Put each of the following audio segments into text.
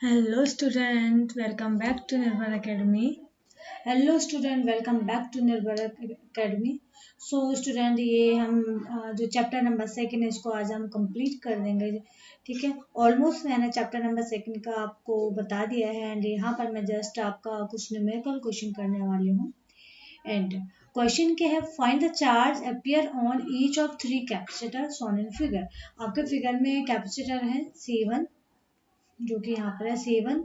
Hello student, welcome back to Nirbhar Academy. Hello student welcome back to Nirbhar academy. So student ये हम जो chapter number second है इसको आज हम कंप्लीट कर देंगे। ठीक है, ऑलमोस्ट मैंने चैप्टर नंबर सेकंड का आपको बता दिया है एंड यहाँ पर मैं जस्ट आपका कुछ न्यूमेरिकल क्वेश्चन करने वाली हूँ। एंड क्वेश्चन के है find the charge appear on each of three capacitor shown in figure. आपके फिगर में कैपेसिटर है C1 जो कि यहाँ पर है C1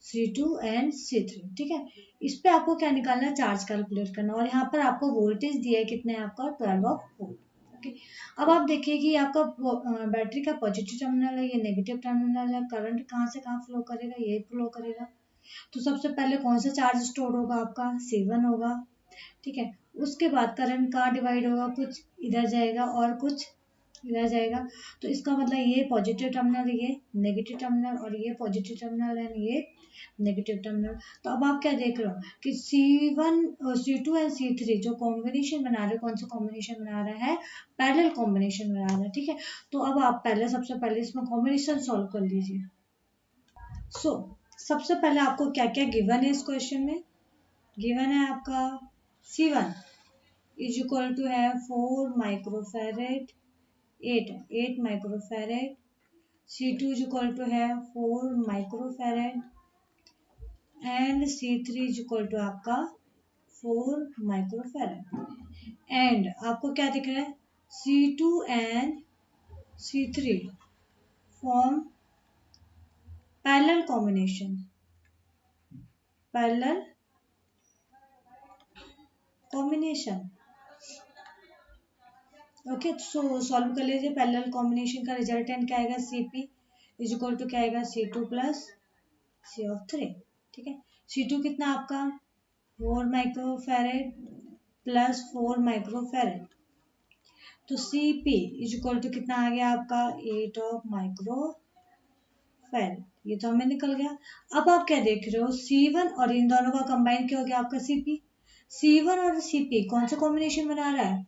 C2 एंड C3। ठीक है, इस पे आपको क्या निकालना है, चार्ज कैलकुलेट करना। और यहाँ पर आपको वोल्टेज दिया है कितना है आपका 12 वोल्ट। ओके, अब आप देखिए कि आपका बैटरी का पॉजिटिव टर्मिनल है, ये नेगेटिव टर्मिनल है। करंट कहाँ से कहाँ फ्लो करेगा, ये फ्लो करेगा। तो सबसे पहले कौन सा चार्ज स्टोर होगा, आपका C1 होगा। ठीक है, उसके बाद करंट कहाँ डिवाइड होगा, कुछ इधर जाएगा और कुछ इधर जाएगा। तो इसका मतलब ये पॉजिटिव टर्मिनल, ये नेगेटिव टर्मिनल, और ये पॉजिटिव टर्मिनल है, ये नेगेटिव टर्मिनल। तो अब आप क्या देख रहे हो कि C1 C2 एंड C3 जो कॉम्बिनेशन बना रहे हो, कौन सा कॉम्बिनेशन बना रहा है, पैरेलल कॉम्बिनेशन बना रहा है। ठीक है, तो अब आप पहले सबसे पहले इसमें कॉम्बिनेशन सॉल्व कर लीजिए। सबसे पहले आपको क्या क्या गिवन है इस क्वेश्चन में। गिवन है आपका C1 इज इक्वल टू है 4 microfarad 8 microfarad. C2 is equal to है 4 microfarad and C3 is equal to आपका 4 माइक्रोफेरेड। एंड आपको क्या दिख रहा है, C2 and C3 form parallel combination, parallel combination. Okay, so solve कर लीजिए। पैरेलल कॉम्बिनेशन का रिजल्टेंट क्या आएगा, CP इज इक्वल टू क्या आएगा, C2 प्लस C ऑफ 3। ठीक है, C2 कितना आपका 4 माइक्रोफेरेड प्लस 4 माइक्रोफेरेड। तो CP इज इक्वल टू कितना आ गया आपका 8 ऑफ माइक्रोफेरेड। ये तो हमें निकल गया। अब आप क्या देख रहे हो, C1 और इन दोनों का कंबाइन क्या हो गया आपका CP। C1 और CP कौन सा कॉम्बिनेशन बना रहा है,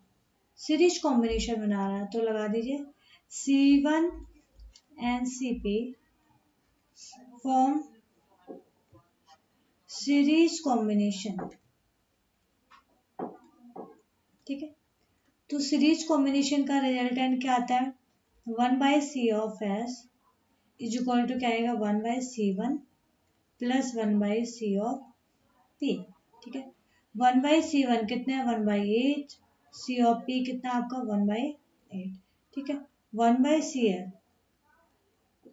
सीरीज कॉम्बिनेशन बना रहा है। तो लगा दीजिए C1 and CP form series combination. ठीक है, तो सीरीज कॉम्बिनेशन का रिजल्टेंट क्या आता है, 1/C of S is equal to क्या आएगा, 1/C1 plus 1/C of P। ठीक है, 1/C1 कितना है 1/8, C ऑफ P कितना आपका 1/8। ठीक है, 1/CL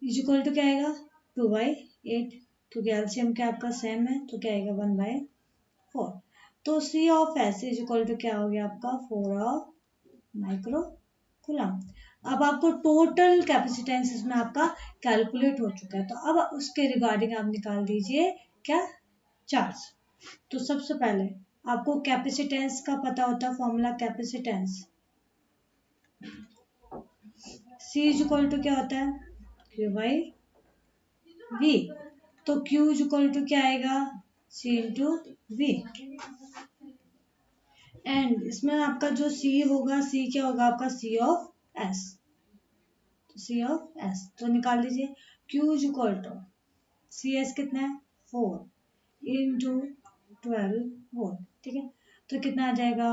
इज इक्वल टू क्या आएगा 2/8, क्योंकि एलसीएम क्या आपका सेम है, तो क्या आएगा 1/4। तो C of S is equal to क्या हो गया आपका 4 ऑफ माइक्रो कूलम। अब आपको टोटल कैपेसिटेंस इसमें आपका कैलकुलेट हो चुका है। तो अब उसके रिगार्डिंग आप निकाल दीजिए क्या, चार्ज। तो सबसे पहले आपको कैपेसिटेंस का पता होता है, formula capacitance C is equal to क्या होता है, Q बाई V। तो Q इज इक्वल टू क्या आएगा, C इंटू V। एंड इसमें आपका जो C होगा, C क्या होगा आपका C ऑफ S। तो C ऑफ S तो निकाल लीजिए, Q is equal to C S कितना है 4 इंटू 12 वोल्ट। ठीक है, तो कितना आ जाएगा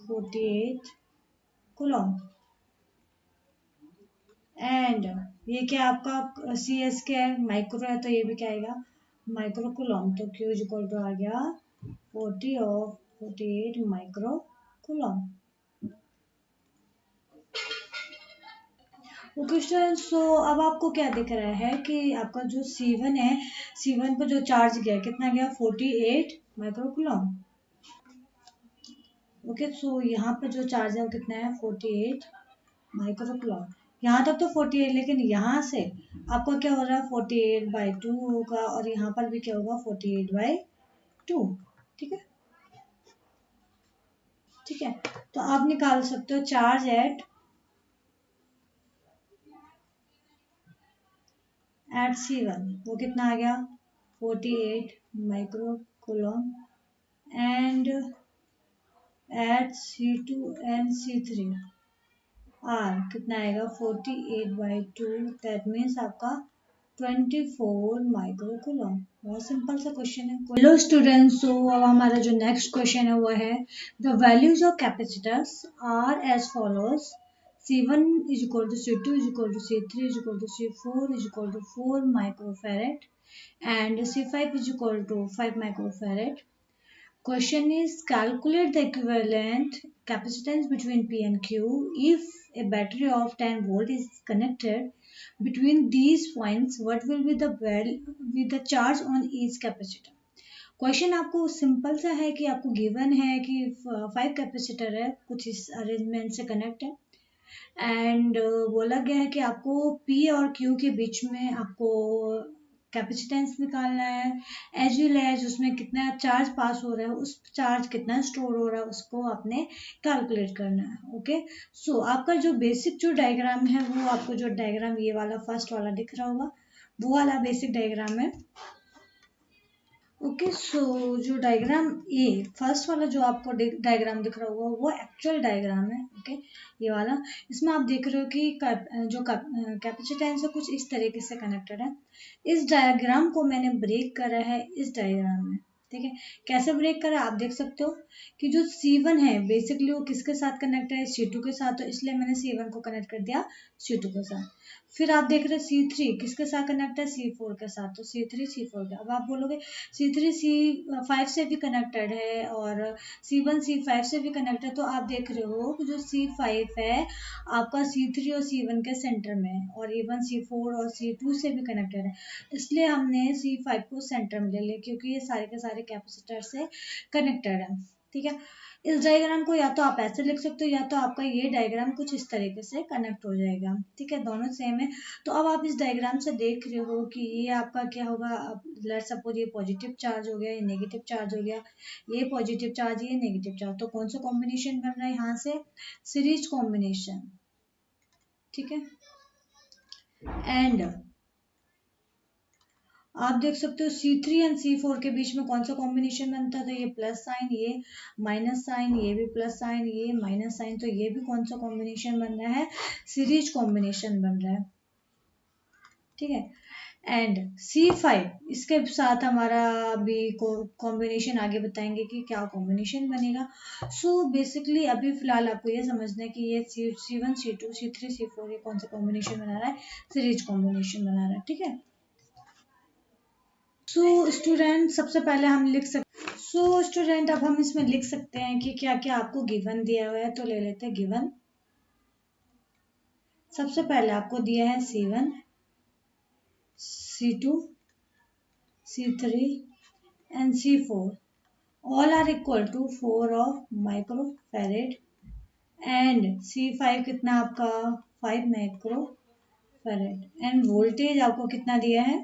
48 कूलम। एंड ये क्या आपका सी एस क्या है, माइक्रो है, तो ये भी क्या आएगा माइक्रो कूलम। तो क्यू इज इक्वल टू आ गया 48 माइक्रो कूलम। ओके स्टूडेंट्स, सो अब आपको क्या दिख रहा है कि आपका जो C1 है, C1 पर जो चार्ज गया कितना गया 48 माइक्रोकूलम। ओके, सो यहाँ पर जो चार्ज है वो कितना है 48 माइक्रोकूलम। यहाँ तक तो 48, लेकिन यहाँ से आपका क्या हो रहा है 48/2 होगा, और यहाँ पर भी क्या होगा 48/2। ठीक है, ठीक है, तो आप निकाल सकते हो चार्ज एट C1 वो कितना आ गया 48 microcoulomb. And at C2 and C3 R कितना आएगा 48/2, दैट मीन्स आपका 24 माइक्रोकूलम। बहुत सिंपल सा क्वेश्चन है। हेलो स्टूडेंट्स, सो अब हमारा जो नेक्स्ट क्वेश्चन है वो है the values of capacitors are as follows C1 is equal to C2 is equal to C3 is equal to C4 is equal to 4 microfarad and C5 is equal to 5 microfarad. Question is calculate the equivalent capacitance between P and Q if a battery of 10 volt is connected between these points. What will be the charge on each capacitor? Question आपको simple सा है कि आपको given है कि 5 capacitor है, कुछ इस अरेंजमेंट से कनेक्ट है एंड बोला गया है कि आपको P और Q के बीच में आपको कैपेसिटेंस निकालना है एज वेल एज उसमें कितना चार्ज पास हो रहा है, उस चार्ज कितना स्टोर हो रहा है उसको आपने कैलकुलेट करना है। ओके, सो आपका जो बेसिक जो डायग्राम है वो आपको जो डायग्राम ये वाला फर्स्ट वाला दिख रहा होगा वो वाला बेसिक डायग्राम है। ओके, सो जो डायग्राम ए फर्स्ट वाला जो आपको डायग्राम दिख रहा होगा वो एक्चुअल डायग्राम है। ओके, ये वाला इसमें आप देख रहे हो कि जो कैपेसिटेंस है कुछ इस तरीके से कनेक्टेड है। इस डायग्राम को मैंने ब्रेक करा है इस डायग्राम में। ठीक है, कैसे ब्रेक करा आप देख सकते हो कि जो C1 है बेसिकली वो किसके साथ कनेक्ट है, C2 के साथ, तो इसलिए मैंने C1 को कनेक्ट कर दिया C2 के साथ। फिर आप देख रहे हैं C3 किसके साथ कनेक्ट है, C4 के साथ, तो C3 C4 के। अब आप बोलोगे C3 C5 से भी कनेक्टेड है और C1 C5 से भी कनेक्टेड है, तो आप देख रहे हो कि जो C5 है आपका C3 और C1 के सेंटर में है और इवन C4 और C2 से भी कनेक्टेड है, इसलिए हमने C5 को सेंटर में ले लिया क्योंकि ये सारे के सारे कैपेसिटर से कनेक्टेड है। ठीक है, इस डायग्राम को या तो आप ऐसे लिख सकते हो या तो आपका ये डायग्राम कुछ इस तरीके से कनेक्ट हो जाएगा। ठीक है, दोनों सेम है। तो अब आप इस डायग्राम से देख रहे हो कि ये आपका क्या होगा, लेट्स सपोज ये पॉजिटिव चार्ज हो गया, ये नेगेटिव चार्ज हो गया, ये पॉजिटिव चार्ज, ये नेगेटिव चार्ज, तो कौन सा कॉम्बिनेशन बन रहा है यहाँ से, सीरीज कॉम्बिनेशन। ठीक है, एंड आप देख सकते हो C3 एंड C4 के बीच में कौन सा कॉम्बिनेशन बनता है, तो ये प्लस साइन, ये माइनस साइन, ये भी प्लस साइन, ये माइनस साइन, तो ये भी कौन सा कॉम्बिनेशन बन रहा है, सीरीज कॉम्बिनेशन बन रहा है। ठीक है, एंड C5 इसके साथ हमारा भी कॉम्बिनेशन आगे बताएंगे कि क्या कॉम्बिनेशन बनेगा। सो बेसिकली अभी फिलहाल आपको ये समझना है कि ये C1 C2 C3 C4 ये कौन सा कॉम्बिनेशन बना रहा है, सीरीज कॉम्बिनेशन बना रहा है। ठीक है, सो स्टूडेंट सबसे पहले हम लिख सकते स्टूडेंट अब हम इसमें लिख सकते हैं कि क्या क्या आपको गिवन दिया हुआ है, तो ले लेते हैं गिवन। सबसे पहले आपको दिया है C1 C2 C3 and C4 all are equal to 4 of microfarad and C5 कितना आपका 5 माइक्रोफैरेड एंड वोल्टेज आपको कितना दिया है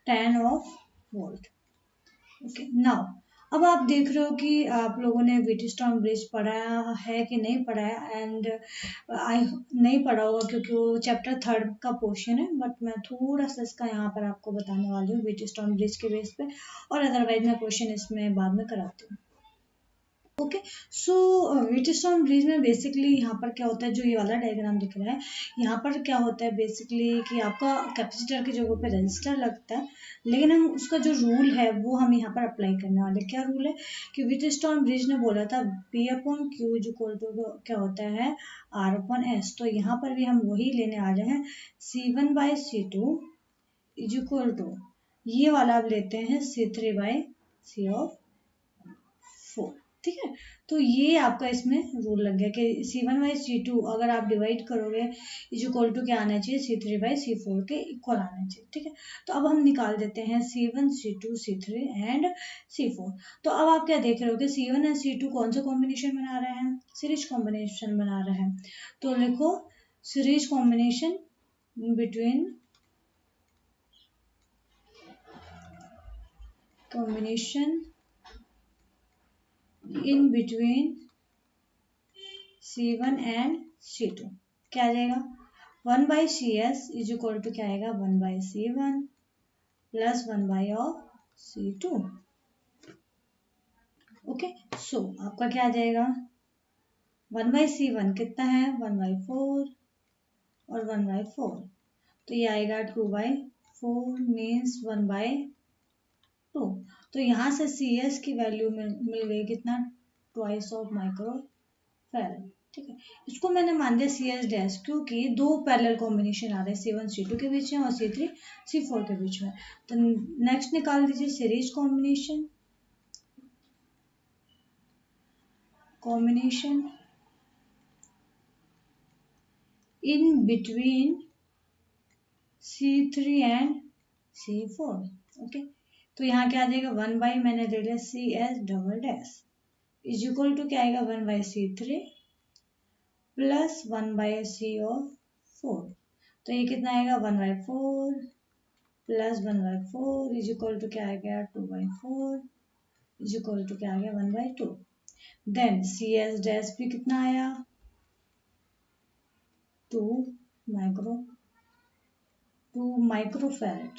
10 ऑफ वोल्ट। ओके, नाउ अब आप देख रहे हो कि आप लोगों ने व्हीटस्टोन ब्रिज पढ़ा है कि नहीं पढ़ा है, एंड आई नहीं पढ़ा होगा क्योंकि वो चैप्टर 3 का पोर्शन है, बट मैं थोड़ा सा इसका यहाँ पर आपको बताने वाली हूँ व्हीटस्टोन ब्रिज के बेस पे, और अदरवाइज मैं क्वेश्चन इसमें बाद में कराती हूँ। ओके, सो व्हीटस्टोन ब्रिज में बेसिकली यहाँ पर क्या होता है, जो ये वाला डायग्राम दिख रहा है यहाँ पर क्या होता है बेसिकली कि आपका कैपेसिटर की जगह पे रजिस्टर लगता है, लेकिन हम उसका जो रूल है वो हम यहाँ पर अप्लाई करने वाले। क्या रूल है कि व्हीटस्टोन ब्रिज ने बोला था P upon Q equal to क्या होता है R अपॉन S, तो यहाँ पर भी हम वही लेने आ रहे हैं C1 by C2 is equal to ये वाला आप लेते हैं C3 बाई C ऑफ 4। ठीक है, तो ये आपका इसमें रूल लग गया कि C1 बाई C2 अगर आप डिवाइड करोगे इज इक्वल टू क्या आना चाहिए C3 बाई C4 के इक्वल आना चाहिए। ठीक है, तो अब हम निकाल देते हैं C1 C2 C3 and C4। तो अब आप क्या देख रहे हो कि C1 एंड C2 कौन सा कॉम्बिनेशन बना रहे हैं, सीरीज कॉम्बिनेशन बना रहे हैं, तो लिखो series combination between in between C1 and C2 क्या आ जाएगा 1 by CS is equal to क्या आएगा 1 by C1 plus 1 by of C2। Okay, so आपका क्या आ जाएगा 1 बाई C1 कितना है 1 बाई 4 और 1/4, तो ये आएगा 2/4 मीन्स 1/2। तो यहाँ से CS की वैल्यू मिल गई कितना, ट्वाइस ऑफ माइक्रो फैराड। ठीक है, इसको मैंने मान दिया CS डैश, क्योंकि दो पैरेलल कॉम्बिनेशन आ रहे हैं C1 C2 के बीच में और C3 C4 के बीच में। तो नेक्स्ट निकाल दीजिए series combination in between C3 and C4। Okay, तो यहाँ क्या आ जाएगा, 1 बाई मैंने ले लिया CS double dash is equal to क्या आएगा, 1/C3 प्लस 1/C4। तो ये कितना आएगा, 1/4 प्लस 1/4 इज इक्वल टू क्या आ गया, 2/4 इज इक्वल टू क्या आ गया, 1/2। देन CS डैश भी कितना आया, 2 माइक्रोफैरेड।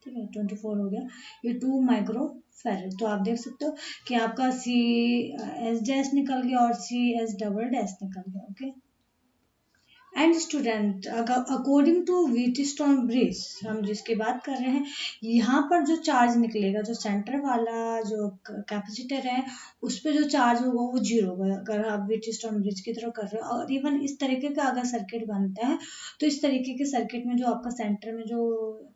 ठीक है, 24 हो गया, ये 2 माइक्रोफैरेड। तो आप देख सकते हो कि आपका CS डैश निकल गया और CS डबल डैश निकल गया। Okay, and student, according to Wheatstone bridge हम जिसकी बात कर रहे हैं, यहाँ पर जो चार्ज निकलेगा, जो सेंटर वाला जो कैपेसिटर है उस पर जो चार्ज होगा वो जीरो होगा, अगर आप व्हीटस्टोन ब्रिज की तरफ कर रहे हो। और इवन इस तरीके का अगर सर्किट बनता है तो इस तरीके के सर्किट में जो आपका सेंटर में जो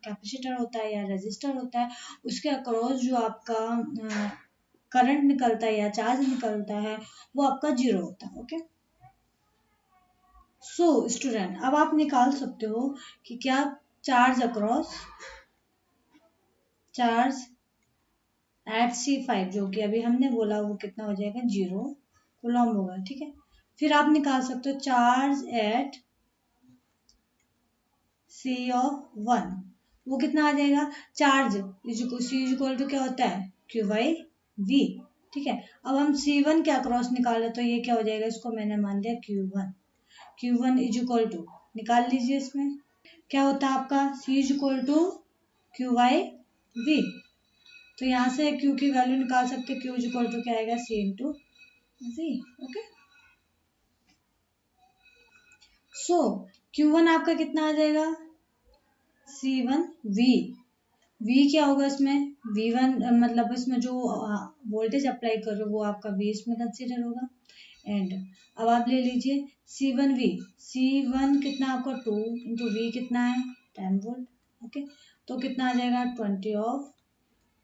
कैपेसिटर होता है या रजिस्टर होता है, उसके अक्रॉस जो आपका करंट निकलता है या चार्ज निकलता है वो आपका जीरो होता है। ओके, सो स्टूडेंट, अब आप निकाल सकते हो कि क्या चार्ज एट C5 जो कि अभी हमने बोला वो कितना हो जाएगा, 0 कूलम होगा। ठीक है, फिर आप निकाल सकते हो चार्ज एट C(1), वो कितना आ जाएगा, चार्ज C इक्वल टू क्या होता है, Q/V। ठीक है, अब हम C1 क्या क्रॉस निकाले तो ये क्या हो जाएगा, इसको मैंने मान दिया Q1 इज इक्वल टू, निकाल लीजिए, इसमें क्या होता है आपका, C is equal to Q/V। तो यहाँ से Q की वैल्यू निकाल सकते, Q इज इक्वल टू क्या आएगा, C इंटू V। ओके, सो Q1 आपका कितना आ जाएगा, C1V। V क्या होगा इसमें, V1 मतलब इसमें जो वोल्टेज अप्लाई कर रहे हो वो आपका V इसमें कंसीडर होगा। एंड अब आप ले लीजिए C1V, C1 कितना आपका 2 इंटू V कितना है 10 वोल्ट। ओके, तो कितना आ जाएगा 20 of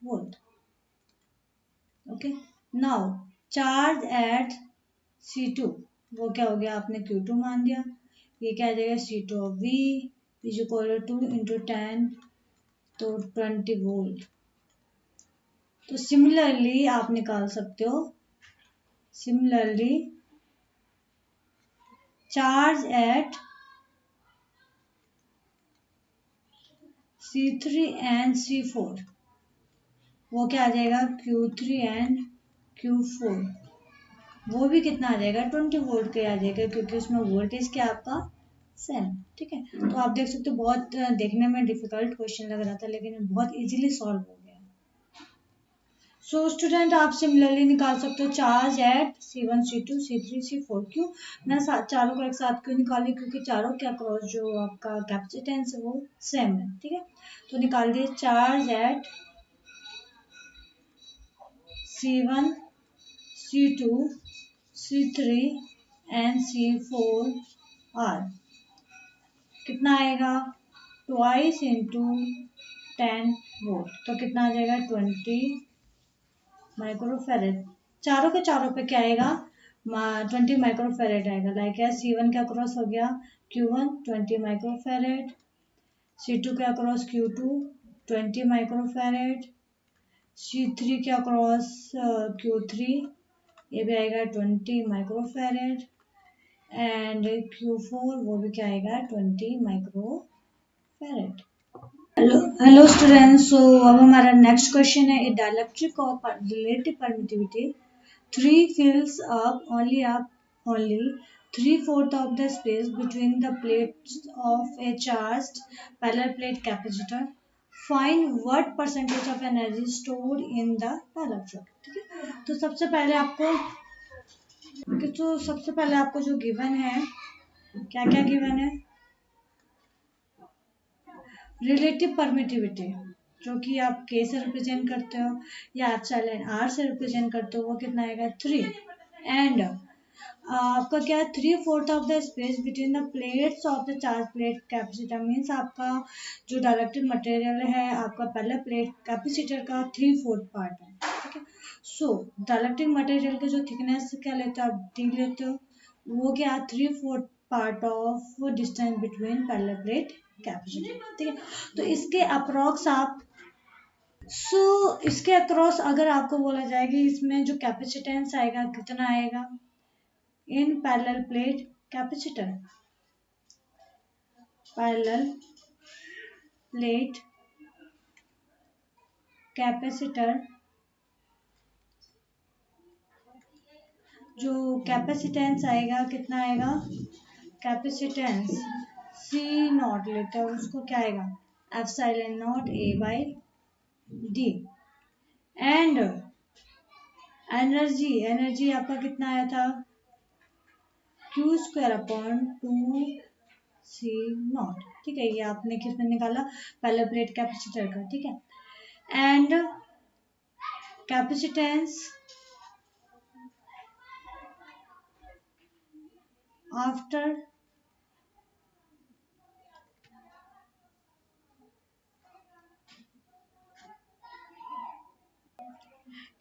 volt. Okay, now charge at C2, वो क्या हो गया, आपने Q2 मान दिया, ये क्या आ जाएगा C2 of V is equal to 2 into 10, तो 20 वोल्ट। तो सिमिलरली आप निकाल सकते हो, similarly charge at C3 and C4, वो क्या आ जाएगा Q3 एंड Q4, वो भी कितना आ जाएगा 20 वोल्ट के आ जाएगा, क्योंकि उसमें वोल्टेज क्या आपका सेम। ठीक है, तो आप देख सकते हो बहुत देखने में डिफिकल्ट क्वेश्चन लग रहा था लेकिन बहुत इजीली सॉल्व हो गया। सो स्टूडेंट, आप सिमिलरली निकाल सकते हो charge at C1 C2 C3 C4। क्यों मैं चारों को एक साथ क्यों निकाली, क्योंकि चारों के अक्रॉस जो आपका कैपेसिटेंस है वो सेम है। ठीक है, तो निकाल दिए charge at C1 C2 C3 and C4 are कितना आएगा, ट्वाइस इंटू 10 वोल्ट, तो कितना आ जाएगा 20 माइक्रोफेरेड। चारों के चारों पे क्या आएगा, 20 माइक्रोफेरेड आएगा। लाइक है C1 के अक्रॉस हो गया Q1 20 माइक्रोफेरेड, C2 के अक्रॉस Q2 20 माइक्रोफेरेड, C3 के अक्रॉस Q3 ये भी आएगा 20 माइक्रोफेरेड, एंड Q4 वो भी क्या आएगा 20 माइक्रोफेरेड। हेलो स्टूडेंट्स, सो अब हमारा नेक्स्ट क्वेश्चन है, a dielectric of relative permittivity 3 fills up only 3/4 of the space between the plates of a charged parallel plate capacitor. Find what percentage of energy stored in the dielectric। ठीक है, तो सबसे पहले आपको जो given है, क्या क्या गिवन है, रिलेटिव परमिटिविटी जो कि आप के से रिप्रेजेंट करते हो या एप्सिलॉन आर से रिप्रेजेंट करते हो, वो कितना आएगा 3। एंड आपका क्या है 3/4 of the space between the plates of the charge plate capacitor, means आपका जो डायरेक्टेड मटेरियल है आपका पहला प्लेट कैपेसिटर का 3/4 पार्ट है, ठीक है। सो डायरेक्टेड मटेरियल का जो थिकनेस क्या लेते हो आप, डी लेते हो, वो क्या 3/4 part of distance between parallel plate capacitor, ठीक है। तो इसके अप्रॉक्स आप इसके अक्रॉस अगर आपको बोला जाए कि इसमें जो कैपेसिटेंस आएगा कितना आएगा in parallel plate capacitor, parallel plate capacitor जो कैपेसिटेंस आएगा कितना आएगा, कैपेसिटेंस सी नॉट लेते हैं उसको क्या आएगा epsilon naught A by D. And energy आपका कितना आया था Q² C नॉट, ठीक है। ये आपने किसमें निकाला, पहले प्लेट कैपेसिटर का, ठीक है। And capacitance after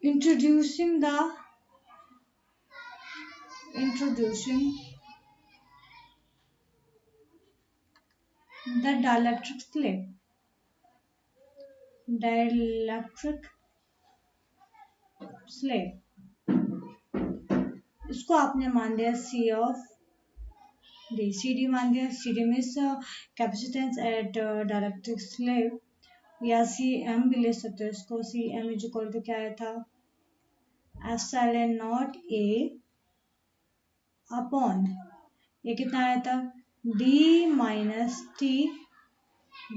introducing the dielectric slave, इसको आपने मान दिया C of D, C D मान दिया। C D means capacitance at dielectric slab, या सी एम भी ले सकते हो इसको। C M is equal to क्या आया था एप्सिलॉन नॉट ए अपॉन ये कितना आया था डी माइनस टी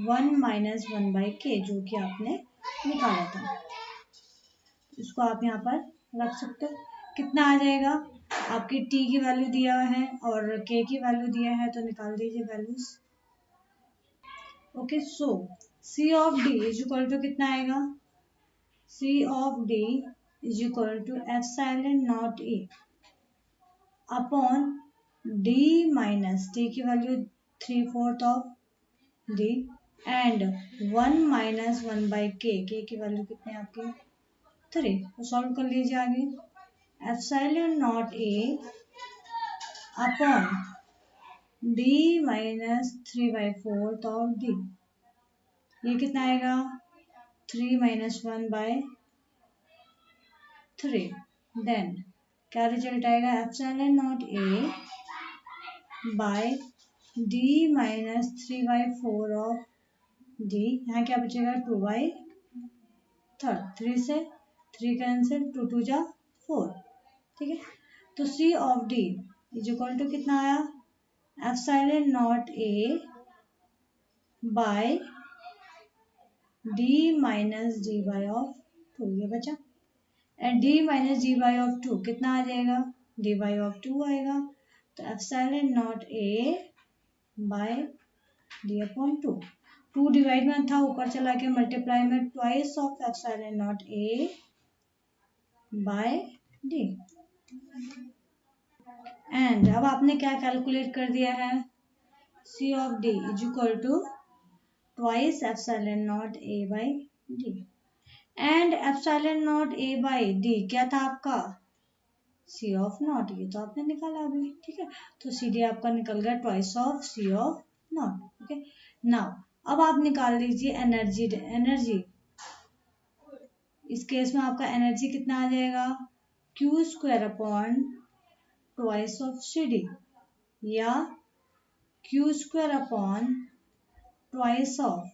1-1/k जो कि आपने निकाला था। इसको आप यहाँ पर रख सकते हो, कितना आ जाएगा आपकी t की वैल्यू दिया है और k की वैल्यू दिया है तो निकाल दीजिए values. Okay, so c of d is equal to कितना आएगा, c of d is equal to epsilon naught A upon d minus t की value 3/4 of d and 1-1/k, k की वैल्यू कितनी आपकी 3। तो सॉल्व कर लीजिए आगे, epsilon naught A upon d minus 3/4 of d, ये कितना आएगा 3 - 1/3। देन क्या रिजल्ट आएगा epsilon naught A by d minus 3/4 of d, यहाँ क्या बचेगा 2/3, 3 से 3 कैंसिल, 2 2 जा 4, ठीक है। तो C of D is equal to कितना आया epsilon naught A by D minus D by of 2, ये बचा। And D minus D by of 2 कितना आ जाएगा d बाई ऑफ 2 आएगा, तो epsilon naught A by d upon 2 divide में था ऊपर चला के मल्टीप्लाई में twice of epsilon naught A by D. And अब आपने क्या कैलकुलेट कर दिया है C of D is equal to twice epsilon naught A by D. And epsilon naught A by D क्या था आपका C ऑफ नॉट, ये तो आपने निकाला अभी, ठीक है। तो सीधे आपका निकल गया twice of C of not. Okay, now अब आप निकाल लीजिए एनर्जी। इस केस में आपका एनर्जी कितना आ जाएगा Q² upon twice of C D या Q² upon twice of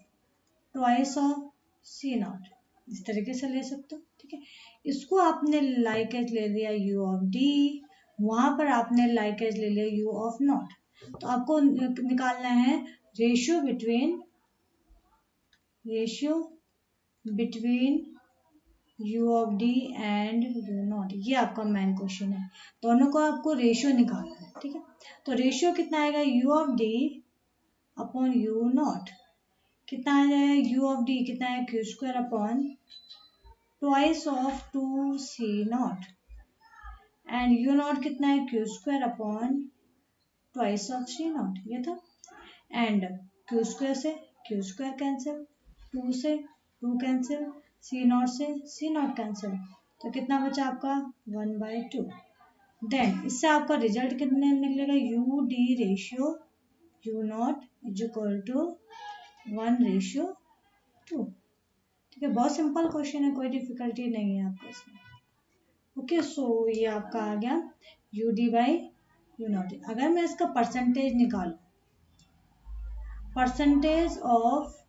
C naught, इस तरीके से ले सकते हो, ठीक है। इसको आपने लाइकेज ले लिया U ऑफ D, वहां पर आपने लाइकेज ले लिया U ऑफ नॉट। तो आपको निकालना है ratio between U of D and U not, ये आपका मेन क्वेश्चन है। दोनों को आपको रेशियो निकालना है, ठीक है। तो रेशियो कितना आएगा U of D upon U not, कितना आ जाएगा, यू ऑफ डी कितना है, Q square upon twice of 2c0 and you not कितना है, Q square upon twice of c0, ये था। एंड क्यू स्क्वायर से क्यू स्क्वायर कैंसिल, 2 से 2 कैंसिल, c0 से c0 कैंसिल, तो कितना बचा आपका 1/2। देन इससे आपका रिजल्ट कितने निकलेगा, U D ratio U naught is equal to 1/2। ठीक है, बहुत सिंपल क्वेश्चन है, कोई डिफिकल्टी नहीं है आपको इसमें। ओके, सो ये आपका आ गया U D by you not. अगर मैं इसका परसेंटेज निकालूं, percentage of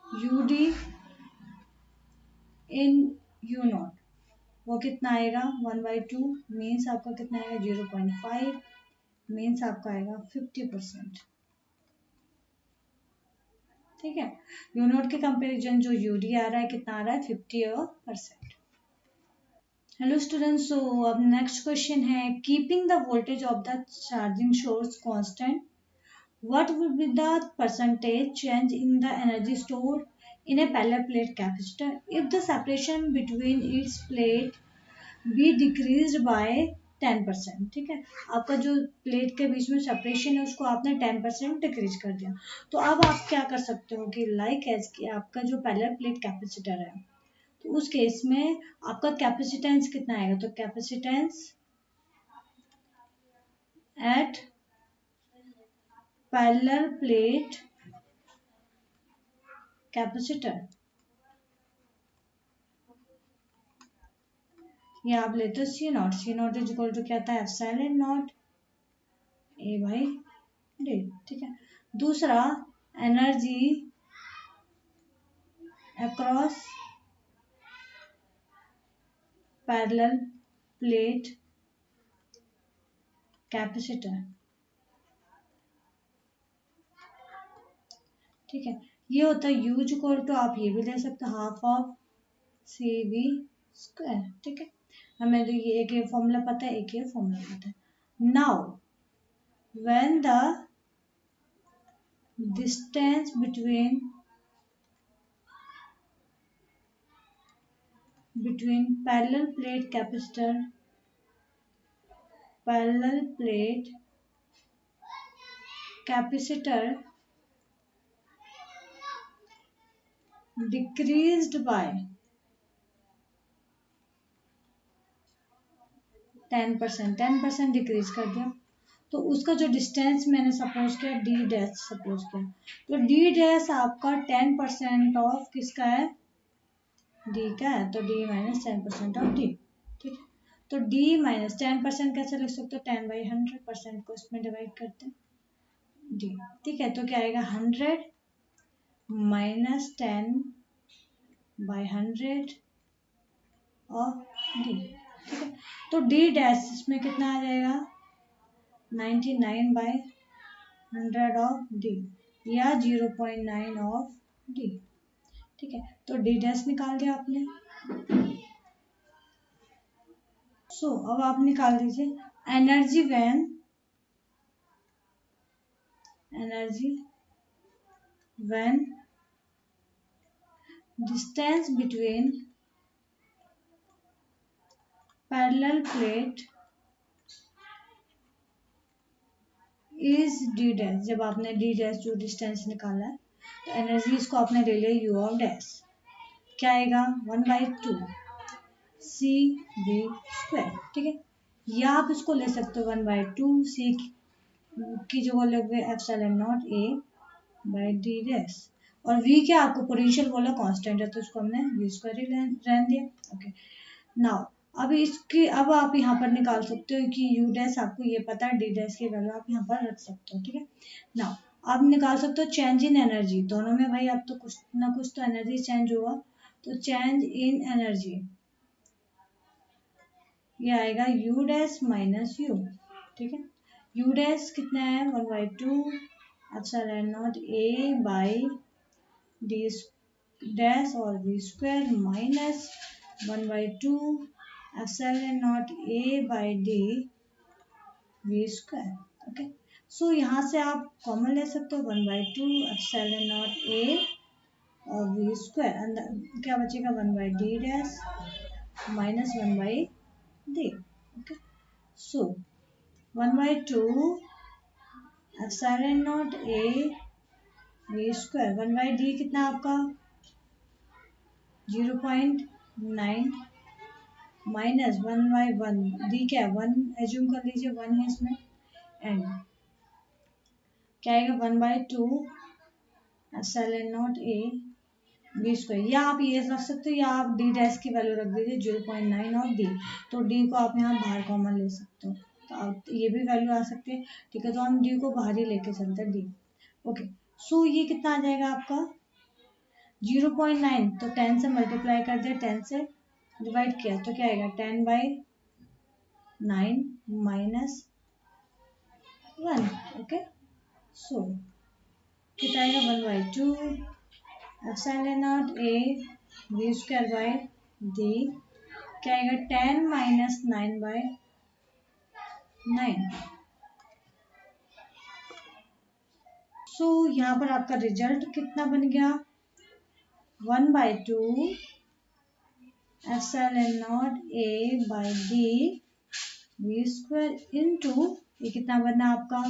U D in you not, वो कितना आएगा 1/2, मीन्स आपका कितना आएगा 0.5, मीन्स आपका आएगा 50%। ठीक है, यू नॉट के कंपेरिजन जो यू डी आ रहा है कितना आ रहा है 50%। हेलो स्टूडेंट्स, सो अब नेक्स्ट क्वेश्चन है, keeping the voltage of the charging source constant, what would be the percentage change in the energy stored in a parallel plate capacitor if the separation between its plate be decreased by 10%। ठीक है, आपका जो plate के बीच में separation है उसको आपने 10% decrease कर दिया। तो अब आप क्या कर सकते हो कि लाइक एज कि आपका जो पैरेलल प्लेट कैपेसिटर है, तो उस केस में आपका कैपेसिटेंस कितना आएगा, तो capacitance at parallel plate capacitor, ये आप लेते हो C naught is equal to क्या था, epsilon naught A by D. ठीक है, दूसरा energy across parallel plate capacitor. ठीक है, ये होता है यू इक्वल टू, आप ये भी ले सकते हो half of C V square. ठीक है, हमें तो ये एक ये फॉर्मूला पता है, एक ये फॉर्मूला पता है। Now when the distance between parallel plate capacitor, parallel plate capacitor decreased by 10% decrease कर दिया, तो उसका जो डिस्टेंस मैंने सपोज किया डी डैश सपोज किया, तो डी डैश आपका 10% ऑफ किसका है, डी का है, तो डी माइनस 10% ऑफ डी। ठीक है, तो डी माइनस 10% कैसे लिख सकते हो, 10/100% को इसमें डिवाइड करते हैं डी। ठीक है, तो क्या आएगा 100 माइनस 10/100 ऑफ डी। ठीक है, तो डी डैश इसमें कितना आ जाएगा 99/100 ऑफ डी या 0.9 ऑफ डी। ठीक है, तो डी डैश निकाल दिया आपने। सो अब आप निकाल दीजिए energy when distance between parallel plate is D dash. जब आपने डी डैश जो डिस्टेंस निकाला है, तो एनर्जी इसको आपने ले लिया यू ऑफ डैश, क्या आएगा 1/2 सी वी स्क्वायर। ठीक है, या आप इसको ले सकते हो 1/2 सी की जो बोलोगे epsilon naught A by D dash, और वी क्या आपको पोटेंशियल बोला कांस्टेंट है, तो इसको हमने वी स्क्वायर ही रहने दिया। ओके, नाउ अब इसकी अब आप यहाँ पर निकाल सकते हो कि यू डैश आपको ये पता है, डी डैश की वैल्यू आप यहाँ पर रख सकते हो। ठीक है, नाउ आप निकाल सकते हो चेंज इन एनर्जी, दोनों में भाई अब तो कुछ ना कुछ तो एनर्जी चेंज होगा, तो चेंज इन एनर्जी ये आएगा यू डैश माइनस यू। ठीक है, यू डैश कितना है 1/2 epsilon naught A by D dash और V square minus 1/2 epsilon naught A by D V square. Okay, so यहाँ से आप कॉमन ले सकते हो 1/2 एप्सिलॉन नॉट ए और वी स्क्वायर, अंदर क्या बचेगा 1/d dash minus 1/d। Okay, so 1/2 epsilon naught A V square 1/d कितना आपका 0.9 माइनस 1/1, डी क्या है 1 एज्यूम कर लीजिए 1 है इसमें, एंड क्या आएगा 1/2 epsilon naught A B square, या आप ये रख सकते हो या आप डी डैश की वैल्यू रख दीजिए 0.9 और डी, तो डी को आप यहाँ बाहर कॉमन ले सकते हो, तो आप ये भी वैल्यू आ सकती है। ठीक है, तो हम डी को बाहर ही लेके चलते हैं डी। ओके, सो ये कितना आ जाएगा आपका 0.9, तो 10 से मल्टीप्लाई कर दिया, 10 से डिवाइड किया तो क्या आएगा 10/9 माइनस 1। ओके, सो कितना आएगा 1/2 epsilon naught A V square by D, क्या आएगा 10 माइनस 9/9। सो यहाँ पर आपका रिजल्ट कितना बन गया 1/2 epsilon naught A by D V square into ये कितना बना आपका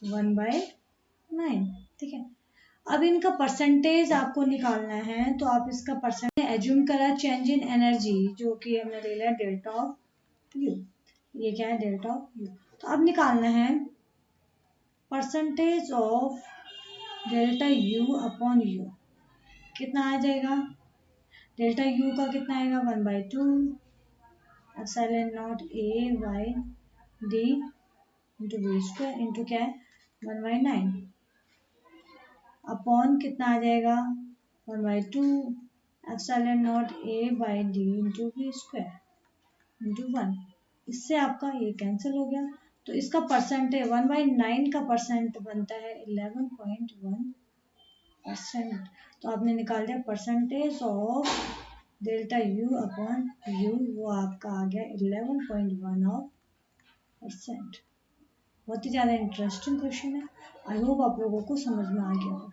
1/9। ठीक है, अब इनका परसेंटेज आपको निकालना है, तो आप इसका परसेंटेज एज्यूम करा चेंज इन एनर्जी, जो कि हमने ले लिया डेल्टा ऑफ यू, ये क्या है डेल्टा ऑफ यू। तो अब निकालना है percentage of delta u upon u, कितना आ जाएगा डेल्टा यू का कितना आएगा 1/2 epsilon naught A by d into V square into क्या है 1/9 अपॉन कितना आ जाएगा 1/2 epsilon naught A by d into V square into 1। इससे आपका ये कैंसिल हो गया, तो इसका परसेंटेज 1/9 का परसेंट बनता है 11.1%। तो आपने निकाल दिया percentage of delta u upon you, वो आपका आ गया 11.1%। बहुत ही ज़्यादा इंटरेस्टिंग क्वेश्चन है, आई होप आप लोगों को समझ में आ गया हो।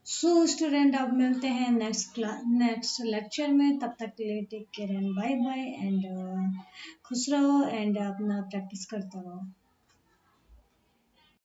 सो स्टूडेंट, अब मिलते हैं नेक्स्ट लेक्चर में, तब तक के लिए take care and bye bye, and खुश रहो एंड अपना प्रैक्टिस करते रहो।